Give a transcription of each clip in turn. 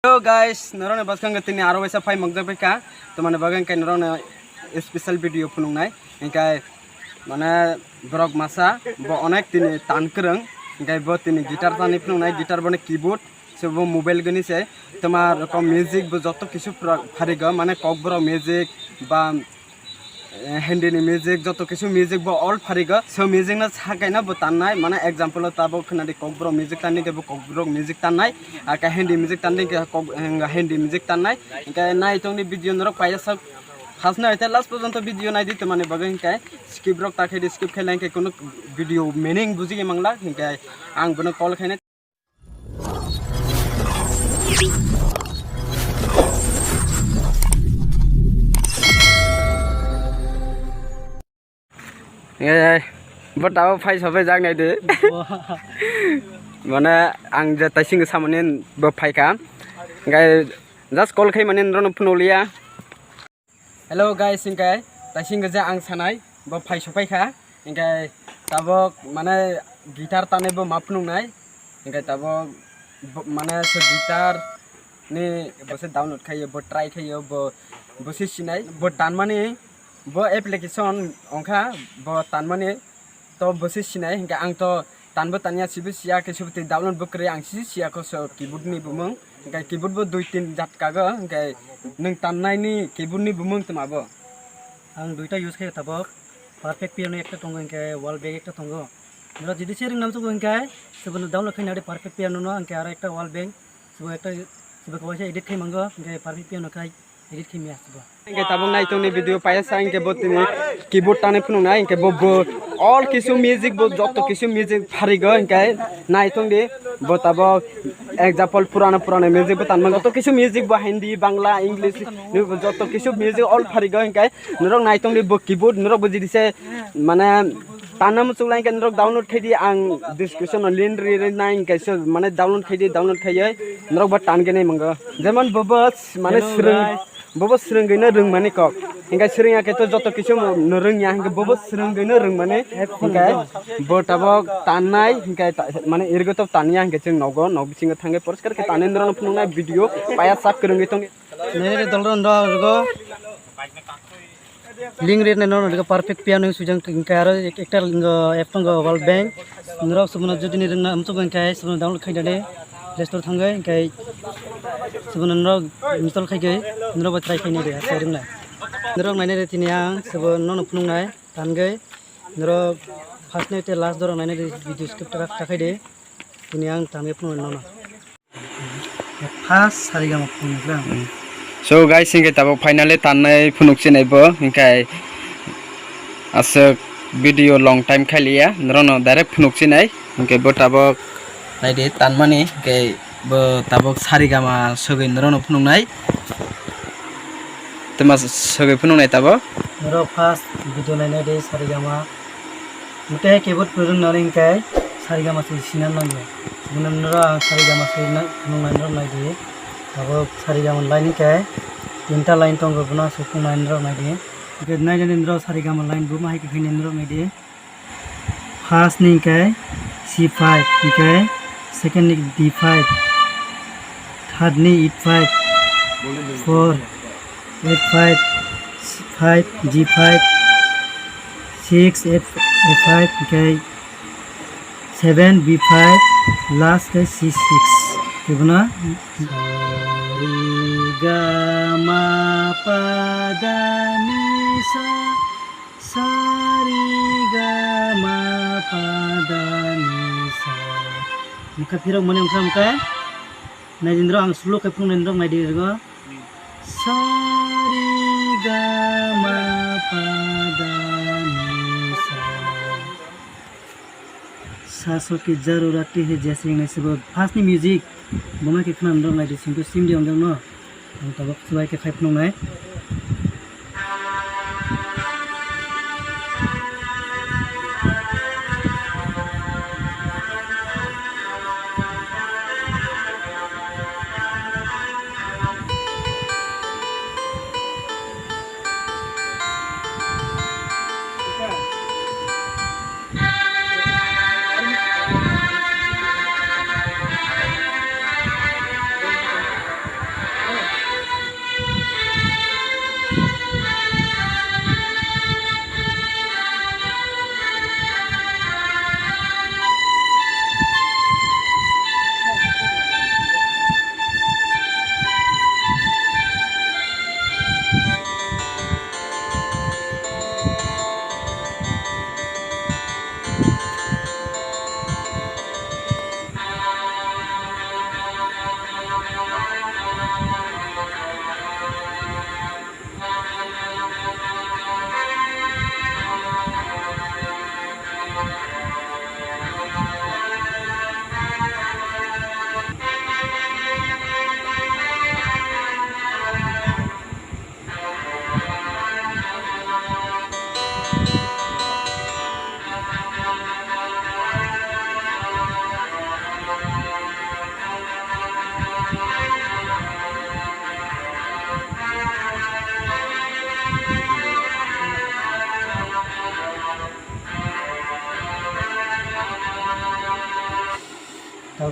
Hello guys, naron baskan gatini aro wesa fai magjak ka to mane bagan kai naron special video phunung nai ingkai mane brok masa bo onek tini tankrang ingkai bo tini guitar tani phunung nai guitar bone keyboard se bo mobile gani se tomar kom music bo joto kisu phariga mane kok bro music ba Hindi ni music joto kisu music bo all phariga so music na sakaina bo tannai mane example tabo khnadi kok bro music tanni ke bo kok bro music tannai aka Hindi music tanni ke Hindi music tannai ingkai nai tongni video norok paia sak khasna aita last porjonto video nai dite mane baga ingkai skip rok takhai skip khailai ke kono video meaning buji mangla ingkai ang bono call khaina but aku fai sampai jang nai de mana ang je taising samanin bo fai ka ngai just call khai manin ron phunolia hello guys ingkai taising je ang sanai bo fai sopai kha ingkai tabok mana gitar tane bo mapnung nai ingkai tabok mana se gitar ni bose download khai bo try khai bo sinai bo tan mani bo application ongkha bo tan mani to bosi sinai hingga ang to tanbo tanya sibu sia ke subti download bo kre ang sia ko so keyboard ni bumung hingga keyboard bo 2-3 jat kaga hingga nung tannai ni keyboard ni bumung tama bo ang duita use khai tabok perfect piano ekta tongo hingga wall bag ekta tongo mera jidi sharing nam so hingga sebun download khai nade perfect piano no hingga ara ekta wall bag sebu ekta sebu ko edit khai mango hingga perfect piano khai edit khai mi asbo ingke tabung nai tongni video paia sa ingke bo tini keyboard tane phunung nai ingke bo all kisu music bo joto kisu music pharigo ingke nai tongdi bo tabo example purana music bo tan joto kisu music bo Hindi Bangla English ni bo joto kisu music all pharigo ingke norok nai tongdi bo keyboard norok bo jidise mane tanam chulai ke norok download khai ang description link ri nai ingke so mane download khai norok bo tan ge nai mango jemon bobos mane bobo srenggaina rung mane kok ingkai srenga ke to joto kisu norung ya ingkai bobo srenggaina rung mane ingkai bo tabok tannai ingkai mane ergo to tania ingkai jeng nogo bisinga thange poriskar ke tanendron phunungnai video paya sak krungi tong nere dolron do link red no no perfect piano sujang ingkai aro ekta app tongo wall bank norok subuna jodi ni rungna amso ingkai subuna download khai dane Play Store thangai ingkai subuna norok install khai gai norok ba try khai ni de sharing na norok naine re tini ang subun no phunung nai tangai norok first night last dorong naine re video script takai de tini ang tangai phunung no no first sarigama phunung gram so guys ingkai tabo finally tannai phunuk chinai bo ingkai asok video long time khailia norok direct phunuk chinai ingkai bo tabo nai de tan mani ingkai bo tabok sarigama sogai norok phunuk nai tema sogai phunuk nai tabo norok first video naine de sarigama mute keyboard purung naring kai sarigama se sinan nango bunam nora sarigama se na phunung nai norok nai de tabok sarigama line kai tinta line tongo buna sukung nai norok nai de ke nai jane norok sarigama line bu mai ke khine norok nai de first ni kai C5 ni kai second ni D5 third ni E5 4 8 5 5 G5 6 F5 okay 7 B5 last ke C6 gimana ga ma pa da ni sa ri ga ma pa da ni sa muka pirang mane muka Najindro ang slow kay pung nandro may dirgo sa ri ga ma pa da ni sa so ki jarurati hai jaise ngai sabo fast ni music boma ke khna nandro ngai sim to sim di ongdang no tabak subai ke khai pung nai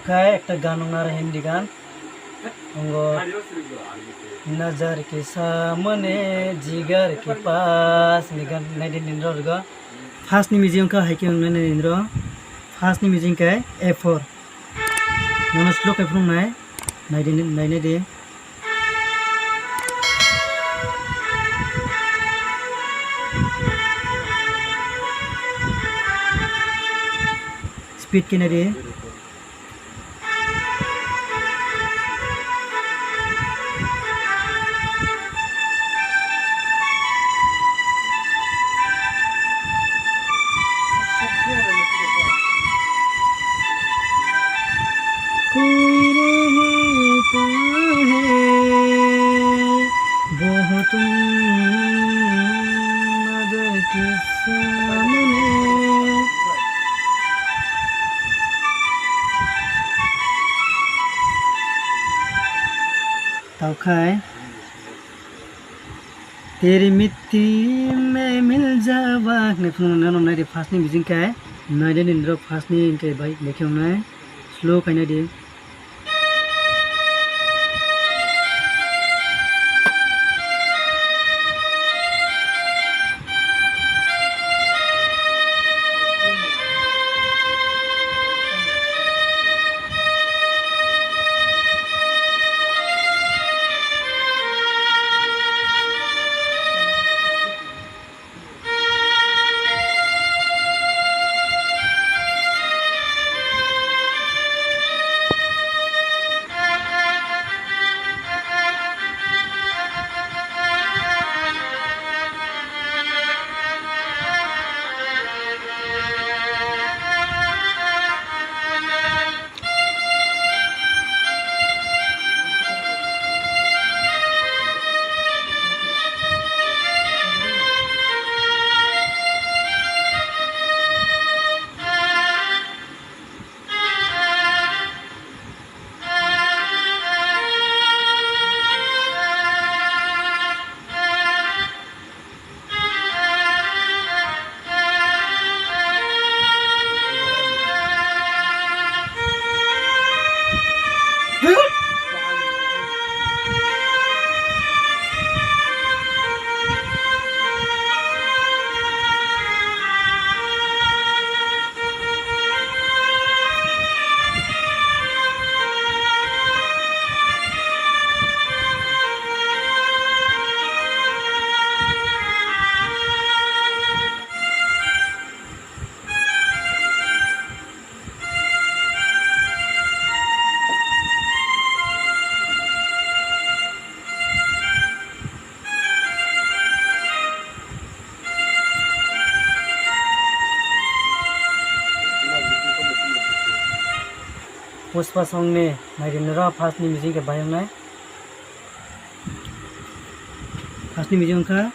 Taukai ekta gan ongnar Hindi gan. Ongo नजर के सामने जिगर के पास निगन नाइदिन निंद्रो रगा first नि missing का hiking ने निंद्रो first नि missing का A4 नोनो स्लो के फ्रम नाइ नाइदिन नाइने दे स्पीड के ने दे Taukai तेरी मिट्टी में मिल जावा ने फुन ननो नाइ दे फास्ट नि बिजिं काय नाइ दे निंद्रो फास्ट नि इनके भाई लेख्यौ नाइ स्लो काइना दे पुष्पा सॉन्ग ने नाइदिनरा फार्स्ट नि मिजिंग के बायं नाइ फार्स्ट नि मिजिंग का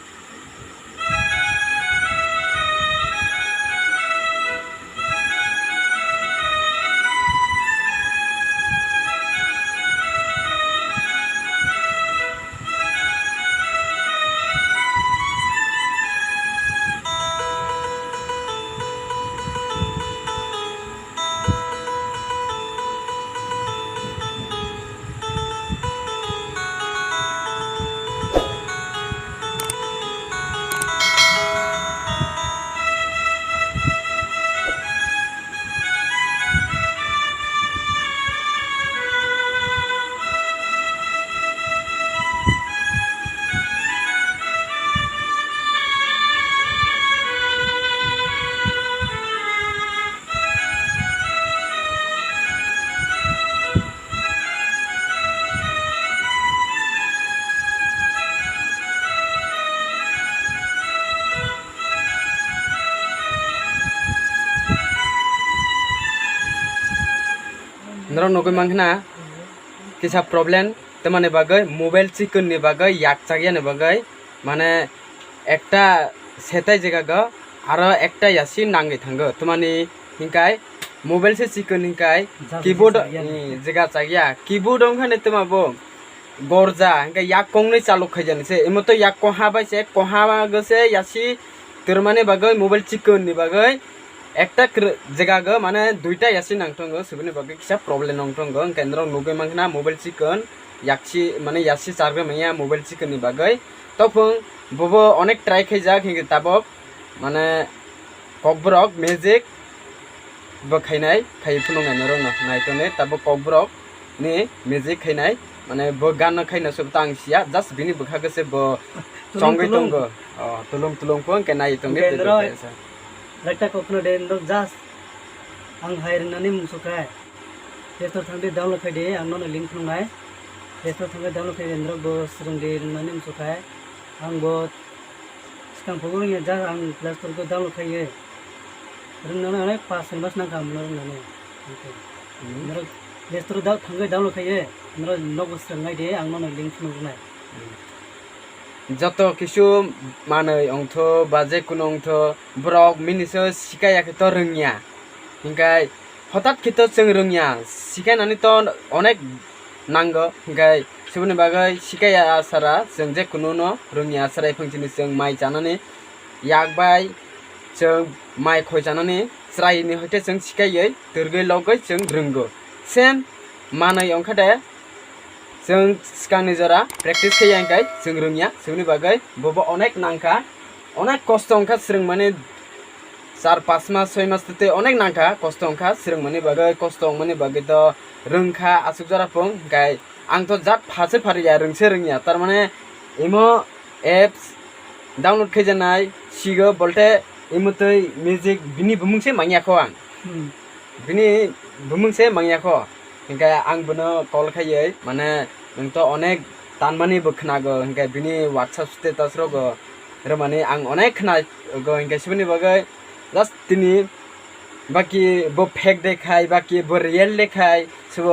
नरो नगै मांखना किसा प्रॉब्लेम ते माने बागै मोबाइल चिकन नि बागै याक चागिया ने बागै माने एकटा सेताय जगह ग आरो एकटा यासि नांगै थांगो तो माने हिंकाय मोबाइल से चिकन हिंकाय कीबोर्ड जगह चागिया कीबोर्ड ओंखाने तमाबो गरजा हिंकाय याक कोंगनै चालु खैजाने से एमतो याक कोहा बायसे कोहा गसे यासि तोरमाने बागै मोबाइल चिकन नि बागै একটা জায়গা মানে দুইটা ইয়াসি নাংটঙ্গ সেবনি বাকি কিসা প্রবলেম নাংটঙ্গ কেন্দ্র নুগে মাংনা মোবাইল চিকন ইয়াকসি মানে ইয়াসি চার্গে মাইয়া মোবাইল চিকননি বাগৈ তখন বব অনেক ট্রাই খাইজাক হিংগে তাবক মানে ককব্রক মেজিক বখাইনাই খাই ফুনুঙাই নরং নাইতনে তাবক Kokborok ni music khainai mane bo gan khaina sob tang sia just bini bukha gese bo chongoi tongo tulung ko ke nai tong lekta kopno den do just ang hair nani musukai testo thangde download khai de ang no link nungai testo thangde download khai den bo srung de nani musukai ang bo skam phogong ya just ang play store ko download khai ye rung nana ne pas mas nang kam nang nane okay play store da thangde download khai ye nro no bo srungai de ang no link nungai যত কিছু মানে অংথ বা যে কোনো অংথ Brock মিনিস শিখাইয়াকে তো রঙিয়া হিংকাই হঠাৎ খেত जों রঙিয়া শিখাইনাनै তো অনেক নাঙ্গ হিংকাই সেবনি বাগै শিখাইয়া সারা जों যে কোনো ন রঙিয়া সারাই ফাংশনি जों মাই জানাनै यागबाय जों माइ खय जानानै स्रायनि हयते जों शिखायै दरगै लगै जों रोंगो सेम मानै अंखादे जों सिगांनि जरा प्रेक्टिस खायैखाय जों रोंया जोंनि बागै बबो अनेक नांखा अनेक कष्ट अंखा सोलों माने 4-5 मास 6 मास तते अनेक नांखा कष्ट अंखा सोलों माने बागै कष्ट माने बागै तो रोंखा आसुक जरा फं गाय आं तो जात फासे फारिया रोंसे रोंया तार माने इमो एप्स डाउनलोड खायजानाय सिगो बोलते इमोतै म्युजिक बिनि बुमुंसे मांयाखौ आं बिनि बुमुंसे मांयाखौ हिंगा आं बनो कल खायै माने नोंथ अनेक तानमानि बखनागो हिंगा बिनि WhatsApp स्टेटास रगो रमाने आं अनेक खनागो हिंगा सिबनि बागै जस्ट तिनि बाकी बो फेक देखाय बाकी बो रियल देखाय सब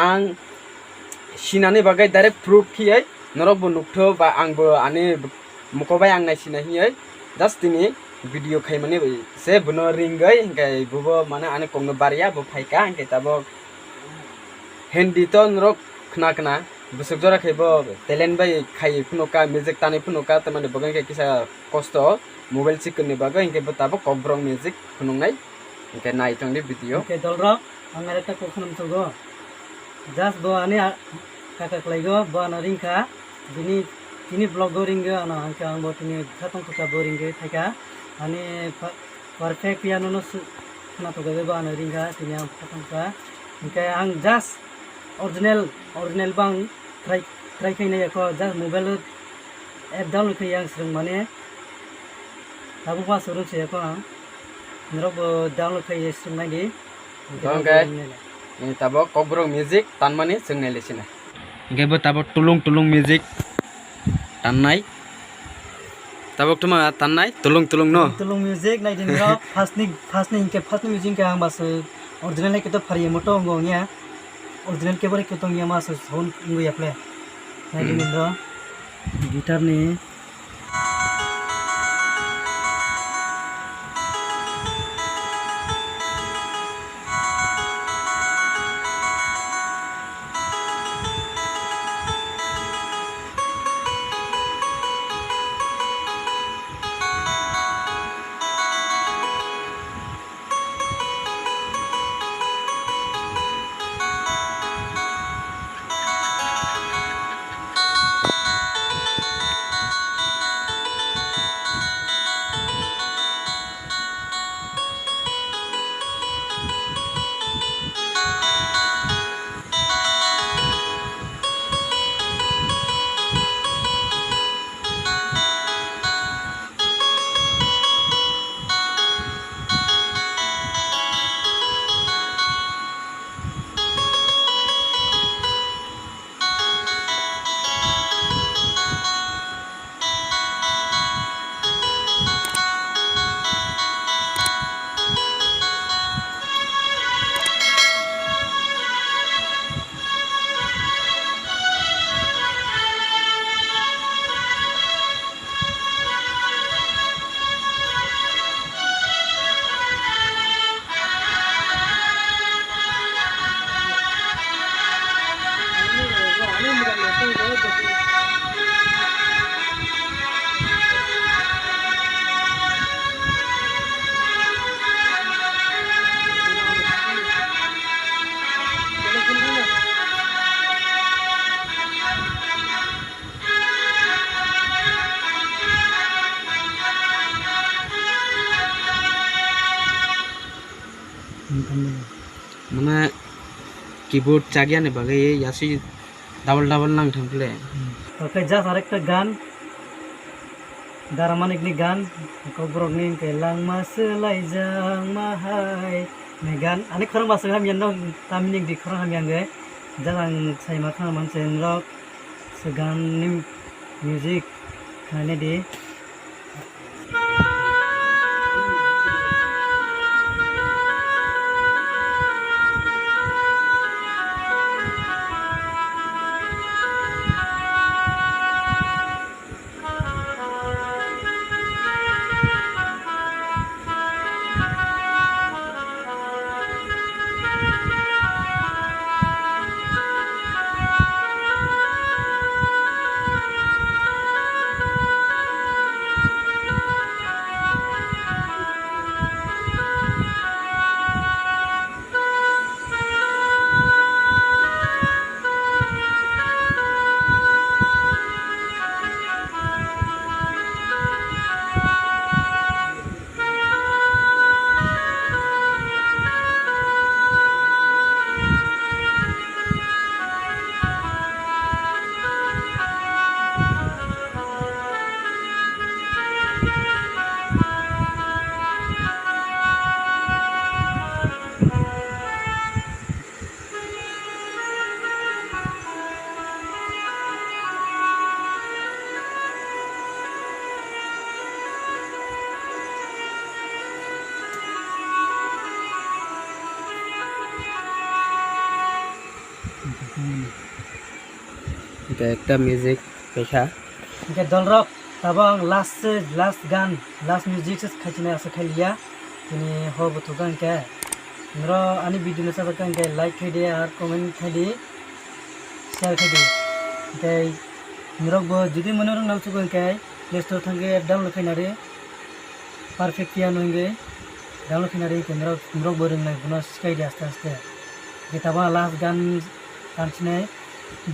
आं सिनानि बागै डाइरेक्ट प्रूफ खियै नरबो नुक्थो बा आंबो आनि मुखबाय आं नायसिना हियै जस्ट तिनि भिडियो खाय माने से बनो रिंगै हिंगा बुबो माने आनि कंनो बारिया बो फायका हिंगा ताबो हिंदी तो नरक खना बुसुक जरा खाइबो टेलेन्ट बाय खाइ फुनोका म्युजिक तानै फुनोका तमाने बगै के किसा कष्ट मोबाइल चिकननि बागै हिंगे बताबो ककब्रं म्युजिक फुनुंनाय हिंगे नायथंनि भिडियो के दलर आं आरेता कोखनम तगो जास्ट बो आनि काका क्लाइगो बो आना रिंखा तिनि ब्लग रिंगो आना आंका आं बो तिनि खातम खका बोरिंगो थाइका आनि परफेक्ट पियानो न खना तगो बो आना रिंगा तिनि आं खातम खा हिंगे आं जास्ट original bang try खायनाय याखो जास्ट मोबाइल एप डाउनलोड खाय आं सों माने दाबो पास रोंसे याखो आं नरब डाउनलोड खाय सोंनाय दि ओंगे नि ताबो ककब्रं म्युजिक तानमाने जोंनाय लेसिना ओंगे बो ताबो तुलुं म्युजिक ताननाय ताबो तुमा ताननाय तुलुं न तुलुं म्युजिक नाय दिन र फार्स्टनि म्युजिक का आं बास original के तो फारिय मटो ngongnya original के बारे ketong ya mas sound ngu ya play naik ini bro gitar nih keyboard cagian nih bagai ya sih double nang temple. Oke, just arekta গান Daramanik ni gan ko brok ni ke lang maselai jang mahai ni gan ani khorang basang ham yan no taminik di khorang ham yan ge jarang sai ma khang man chen rock se gan ni music khane di Itu ekta music peka. ke dol rock tabang last gan last music se khachina asa khaliya ini ho butukan ke nro ani video sa bakan ke like khai de ar comment khai de share khai de ke nro bo jodi monorong nam sukan ke play store thange download khai na re perfect piano nge download khai na re ke nro bo reng nai buno skai de aste ke taba last gan kanchne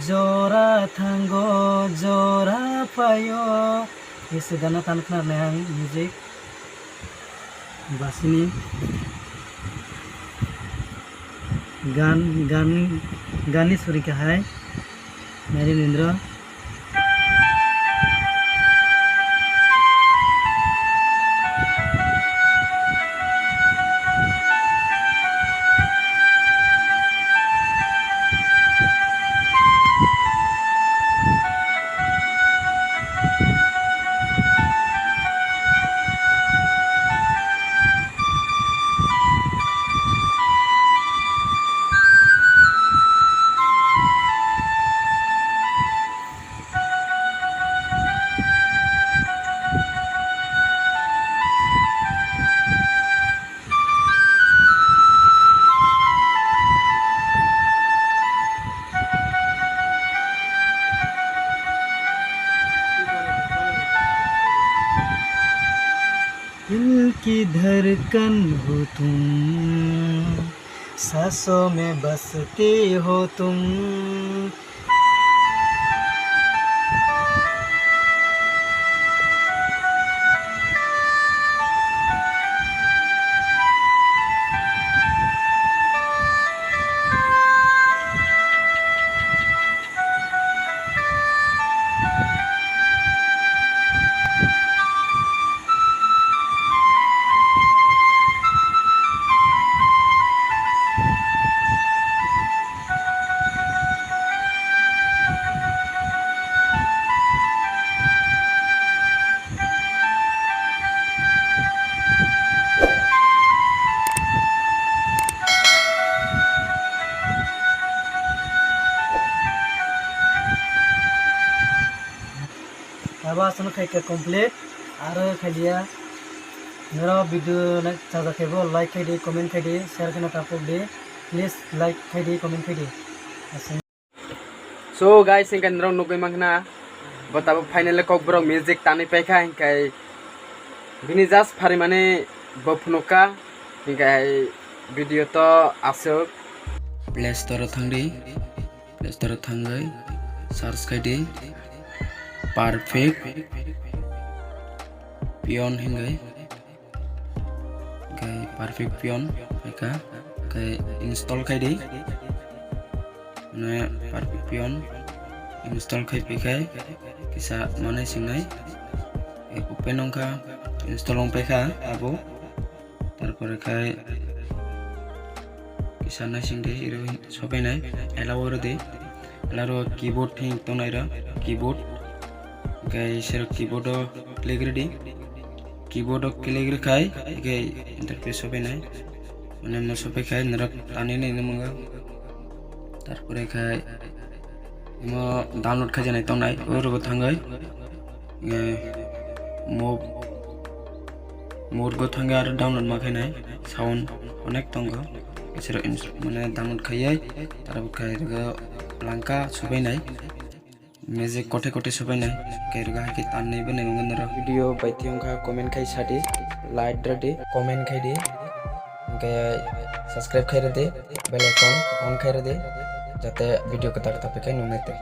Jora tanggo jora payo ये गाना तानखना नया music बासिनी गानी सुरी का है मेरी निंद्रा दिल की धड़कन हो तुम सांसों में बसते हो तुम Awas kayak komplit, ada kajian. Nero video nak caca kebo like kadi, comment kadi, share kena tapuk deh. Please like kadi, comment kadi. So guys, ingkan nero nukui makna, betapa finalnya kok bro music tani peka ingkai bini just hari mana bopnuka ingkai video to asuk Play Store thangdi, Play Store thangai, search kadi. Perfect pion hingai kai perfect pion ka kai install kai dei মানে পারপিপিয়ন install খাইপিখাই কিসা মানে সিংনাই open অংখা install অংপাইখা আবো তারপরে খাই কিসা নাই সিংদে error সবাই নাই allow দে এলারো keyboard ঠিক তো নাইরা কিবোর্ড গাই সের keyboard click ready keyboard click রেখাই গাই ইন্টারফেস সবাই নাই মানে mo সবাই খাই নরক টানি নাই নমঙ্গা তারপরে খাই mo ডাউনলোড খাই জানাই তো নাই ওরগো থাঙ্গাই মোর গো থাঙ্গা আর ডাউনলোড মাখাই নাই সাউন্ড অনেক তঙ্গ এছাড়া মানে ডাউনলোড খাইয়াই তারপর খাই লাঙ্কা সবাই নাই মেজিক কটে কটে সবাই নাই কেরগা কি তান নাই বনে মঙ্গনরা ভিডিও বাইতিয়ংখা কমেন্ট খাই সাটি লাইক দে কমেন্ট খাই দে কে সাবস্ক্রাইব খাই দে বেল আইকন অন খাই দে যাতে ভিডিও কতা কতা পেকে নুনেতে